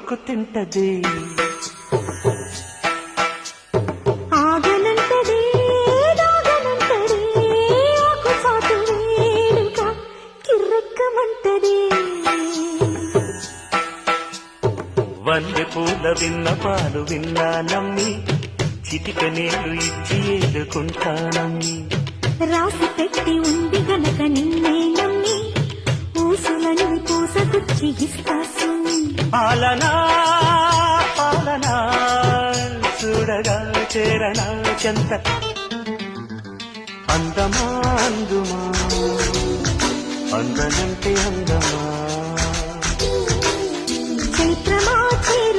కొరుకు తింటది. ఆగనంటది దాగనంటది ఆకు సాటు వేడుక కిర్రెక్కమంటది. వల్లె పూల విన్న పాలు విన్నా నమ్మి చిటిక నీళ్లు ఇచ్చి ఏలుకుంటానమ్మి. రాసి పెట్టి ఉంది గనక నిన్నే నమ్మి ఊసులని పూసగుచ్చి ఇస్తాసు. పాలనా పాలనా చూడగా చేరనా చెంత అందమా అందుమా అందనంటే అందమా చైత్రమా చేరు